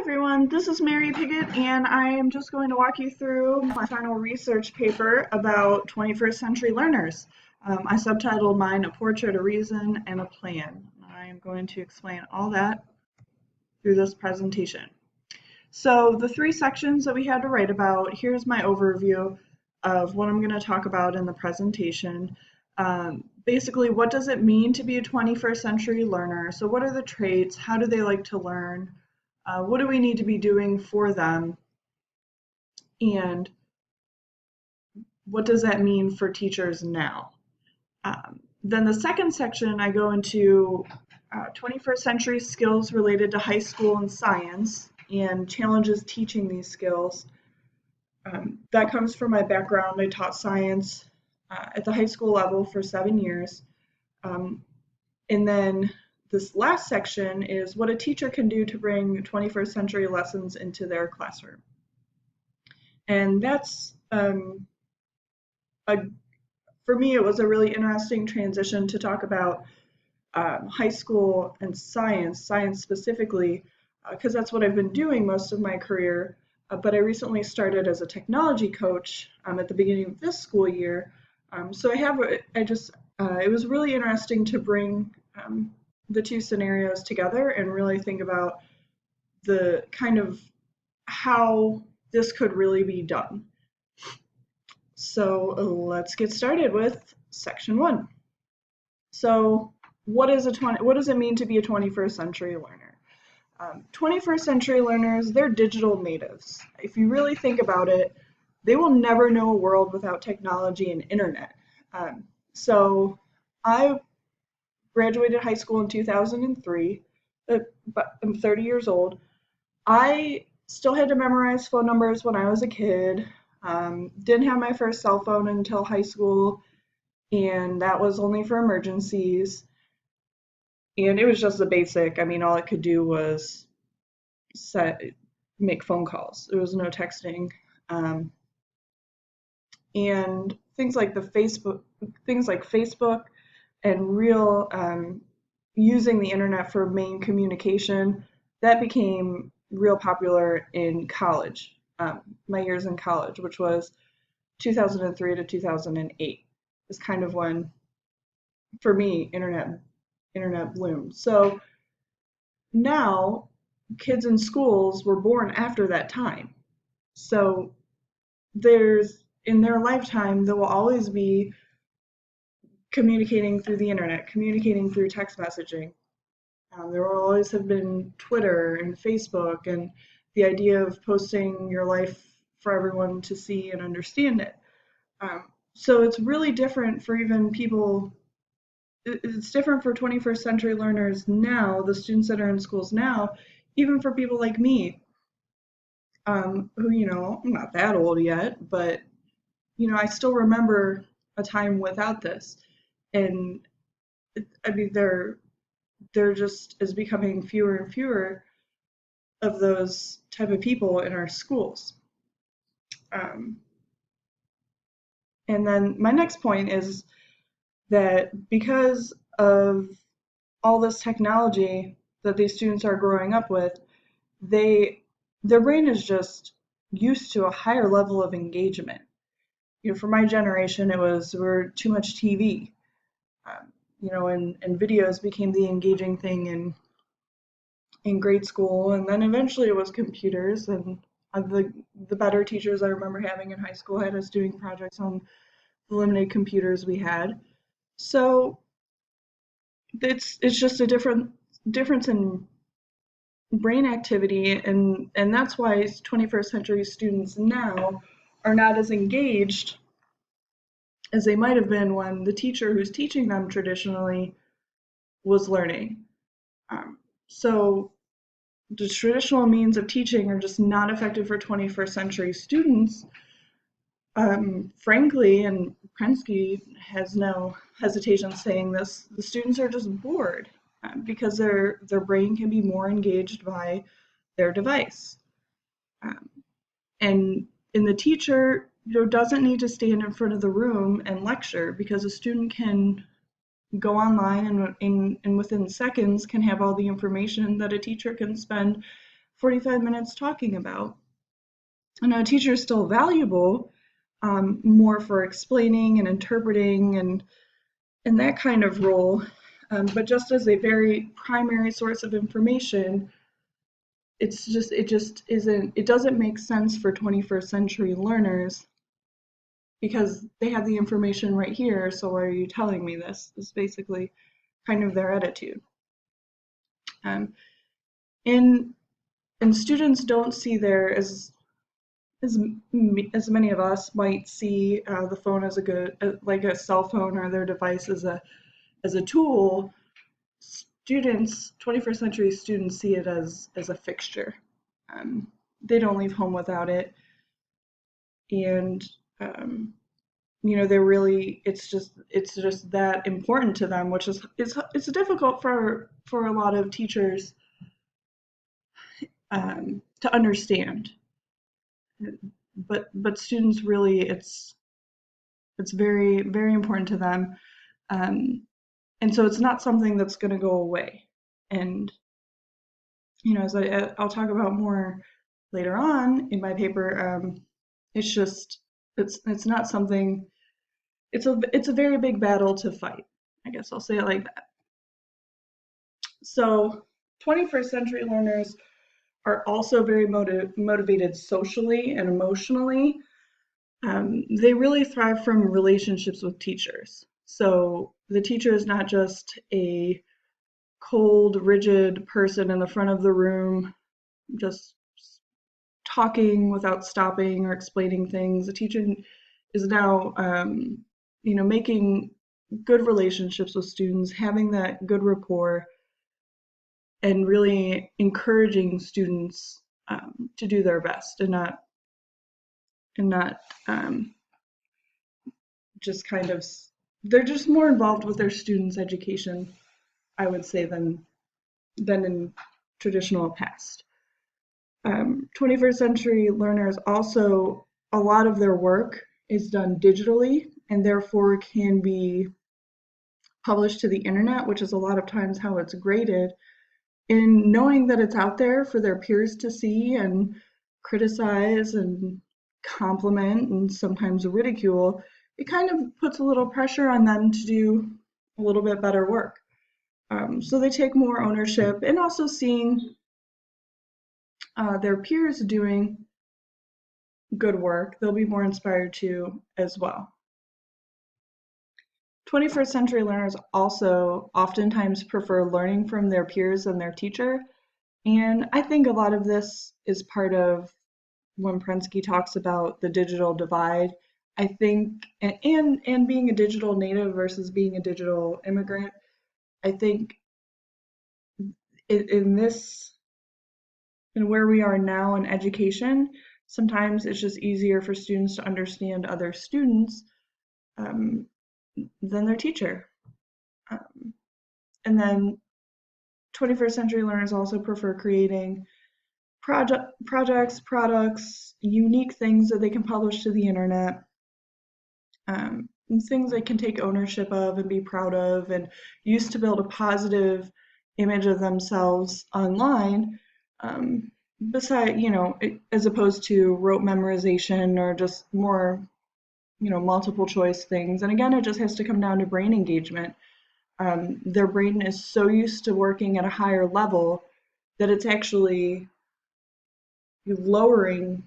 Everyone, this is Mary Piggott, and I am just going to walk you through my final research paper about 21st century learners. I subtitled mine A Portrait, a Reason, and a Plan. I am going to explain all that through this presentation. So the three sections that we had to write about, here's my overview of what I'm going to talk about in the presentation. Basically, what does it mean to be a 21st century learner? So what are the traits? How do they like to learn? What do we need to be doing for them? And what does that mean for teachers now? Then the second section, I go into 21st century skills related to high school and science and challenges teaching these skills. That comes from my background. I taught science at the high school level for 7 years. And then this last section is what a teacher can do to bring 21st century lessons into their classroom. And that's, for me, it was a really interesting transition to talk about high school and science specifically, because that's what I've been doing most of my career. But I recently started as a technology coach at the beginning of this school year. So it was really interesting to bring the two scenarios together and really think about the kind of how this could really be done. So let's get started with section 1. So what does it mean to be a 21st century learner? 21st century learners, they're digital natives. If you really think about it, they will never know a world without technology and internet. So I graduated high school in 2003, but I'm 30 years old. I still had to memorize phone numbers when I was a kid. Didn't have my first cell phone until high school, and that was only for emergencies. And it was just the basic. I mean, all it could do was make phone calls. There was no texting. And things like Facebook and using the internet for main communication, that became real popular in college, my years in college, which was 2003 to 2008 is kind of when, for me, internet bloomed. So now kids in schools were born after that time. So in their lifetime, there will always be communicating through the internet, communicating through text messaging. There will always have been Twitter and Facebook and the idea of posting your life for everyone to see and understand it. So it's really different for even people, it's different for 21st century learners now, the students that are in schools now, even for people like me, who, I'm not that old yet, but, I still remember a time without this. And there just is becoming fewer and fewer of those type of people in our schools. And then my next point is that because of all this technology that these students are growing up with, their brain is just used to a higher level of engagement. For my generation, we're too much TV. And videos became the engaging thing in grade school, and then eventually it was computers, and the better teachers I remember having in high school had us doing projects on the limited computers we had. So it's just a difference in brain activity, and that's why 21st century students now are not as engaged as they might have been when the teacher who's teaching them traditionally was learning. So the traditional means of teaching are just not effective for 21st century students. Frankly, and Prensky has no hesitation saying this, the students are just bored because their brain can be more engaged by their device. And the teacher doesn't need to stand in front of the room and lecture, because a student can go online and within seconds can have all the information that a teacher can spend 45 minutes talking about. And a teacher is still valuable, more for explaining and interpreting and that kind of role. But just as a very primary source of information, it doesn't make sense for 21st century learners because they have the information right here, so why are you telling me this? Is basically kind of their attitude. Um, and students don't see there as many of us might see the phone as a good, like a cell phone or their device as a tool. Students, 21st century students, see it as a fixture. They don't leave home without it, and they're really it's just that important to them, which is it's difficult for a lot of teachers to understand. But students really, it's very, very important to them. And so it's not something that's going to go away. And, as I'll talk about more later on in my paper, it's not something, it's a very big battle to fight. I guess I'll say it like that. So 21st century learners are also very motivated socially and emotionally. They really thrive from relationships with teachers. So the teacher is not just a cold, rigid person in the front of the room, just talking without stopping or explaining things. The teacher is now, making good relationships with students, having that good rapport, and really encouraging students to do their best and not just kind of, they're just more involved with their students' education, I would say, than in traditional past. 21st century learners also, a lot of their work is done digitally and therefore can be published to the internet, which is a lot of times how it's graded. And knowing that it's out there for their peers to see and criticize and compliment and sometimes ridicule, it kind of puts a little pressure on them to do a little bit better work. So they take more ownership, and also seeing their peers doing good work, they'll be more inspired to as well. 21st century learners also oftentimes prefer learning from their peers and their teacher. And I think a lot of this is part of when Prensky talks about the digital divide. I think, and being a digital native versus being a digital immigrant, I think in where we are now in education, sometimes it's just easier for students to understand other students than their teacher. And then 21st century learners also prefer creating projects, products, unique things that they can publish to the internet, and things they can take ownership of and be proud of and use to build a positive image of themselves online, as opposed to rote memorization or just more, multiple choice things. And again, it just has to come down to brain engagement. Their brain is so used to working at a higher level that it's actually lowering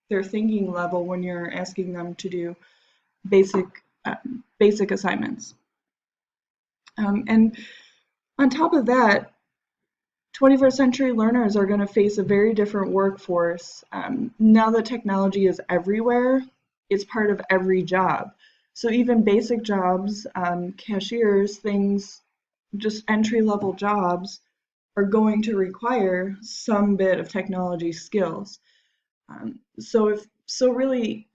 their thinking level when you're asking them to do basic assignments. And on top of that, 21st century learners are going to face a very different workforce. Now that technology is everywhere, it's part of every job. So even basic jobs, cashiers, things, just entry-level jobs are going to require some bit of technology skills. So really,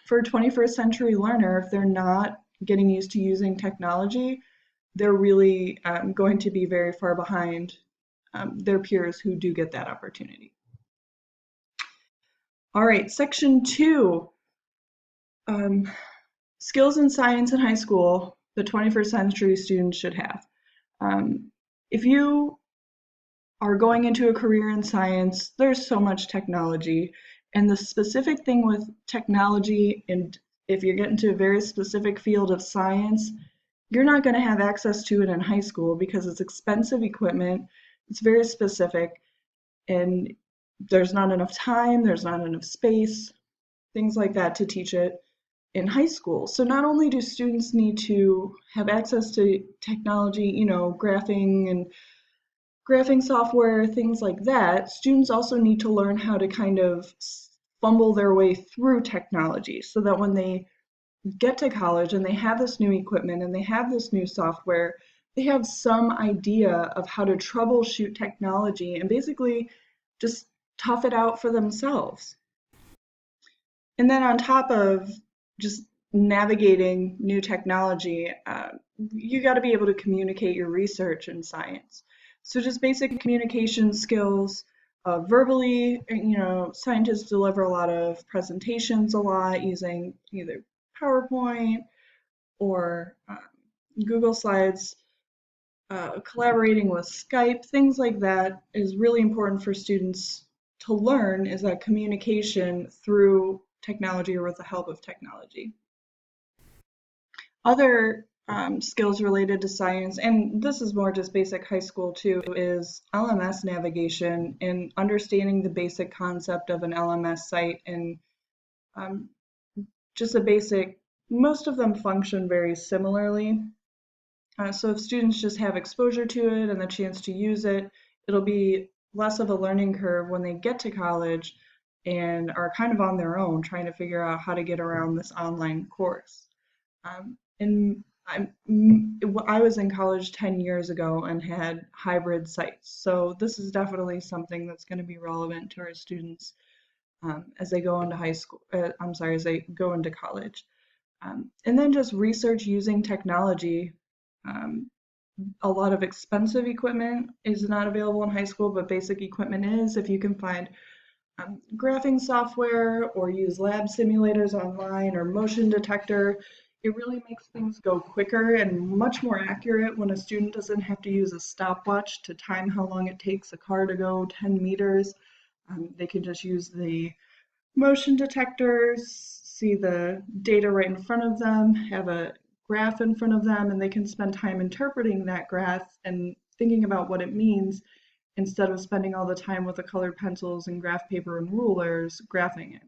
for a 21st century learner, if they're not getting used to using technology, they're really going to be very far behind their peers who do get that opportunity. All right, section 2, skills in science in high school the 21st century students should have. If you are going into a career in science, there's so much technology. And the specific thing with technology, and if you get into a very specific field of science, you're not going to have access to it in high school because it's expensive equipment, it's very specific, and there's not enough time, there's not enough space, things like that to teach it in high school. So not only do students need to have access to technology, graphing software, things like that, students also need to learn how to kind of fumble their way through technology so that when they get to college and they have this new equipment and they have this new software, they have some idea of how to troubleshoot technology and basically just tough it out for themselves. And then on top of just navigating new technology, you got to be able to communicate your research in science. So just basic communication skills, verbally, scientists deliver a lot of presentations a lot using either PowerPoint or Google Slides, collaborating with Skype, things like that is really important for students to learn, is that communication through technology or with the help of technology. Other skills related to science, and this is more just basic high school too, is LMS navigation and understanding the basic concept of an LMS site and just a basic, most of them function very similarly. So if students just have exposure to it and the chance to use it, it'll be less of a learning curve when they get to college and are kind of on their own trying to figure out how to get around this online course. And I was in college 10 years ago and had hybrid sites. So this is definitely something that's going to be relevant to our students as they go into high school, as they go into college. And then just research using technology. A lot of expensive equipment is not available in high school, but basic equipment is. If you can find graphing software or use lab simulators online or motion detector, it really makes things go quicker and much more accurate when a student doesn't have to use a stopwatch to time how long it takes a car to go 10 meters. They can just use the motion detectors, see the data right in front of them, have a graph in front of them, and they can spend time interpreting that graph and thinking about what it means instead of spending all the time with the colored pencils and graph paper and rulers graphing it.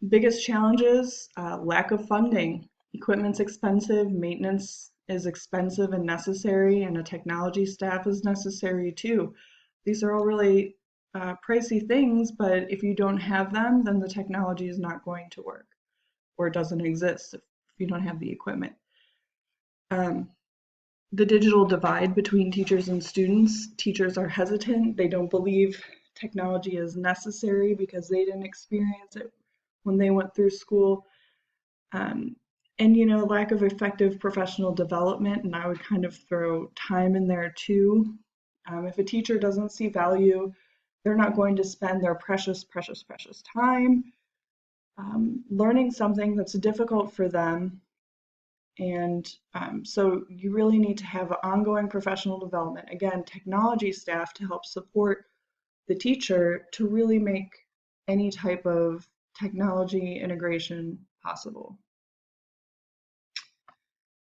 Biggest challenges, lack of funding. Equipment's expensive, maintenance is expensive and necessary, and a technology staff is necessary too. These are all really pricey things, but if you don't have them, then the technology is not going to work, or it doesn't exist if you don't have the equipment. The digital divide between teachers and students. Teachers are hesitant. They don't believe technology is necessary because they didn't experience it when they went through school. And lack of effective professional development, and I would kind of throw time in there too. If a teacher doesn't see value, they're not going to spend their precious time learning something that's difficult for them. And so you really need to have ongoing professional development. Again, technology staff to help support the teacher to really make any type of technology integration possible.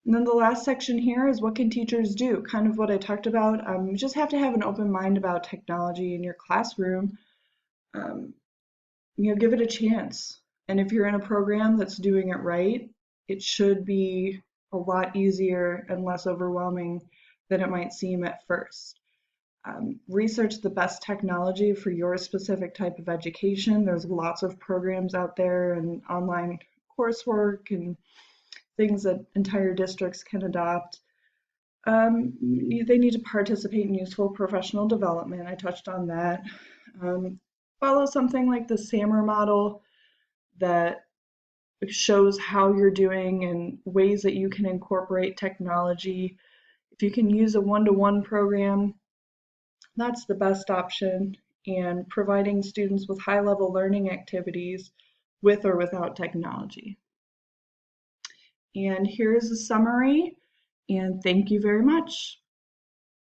And then the last section here is what can teachers do? Kind of what I talked about. You just have to have an open mind about technology in your classroom. Give it a chance. And if you're in a program that's doing it right, it should be a lot easier and less overwhelming than it might seem at first. Research the best technology for your specific type of education. There's lots of programs out there and online coursework and things that entire districts can adopt. They need to participate in useful professional development. I touched on that. Follow something like the SAMR model that shows how you're doing and ways that you can incorporate technology. If you can use a one-to-one program, that's the best option, and providing students with high-level learning activities with or without technology. And here's a summary, and thank you very much.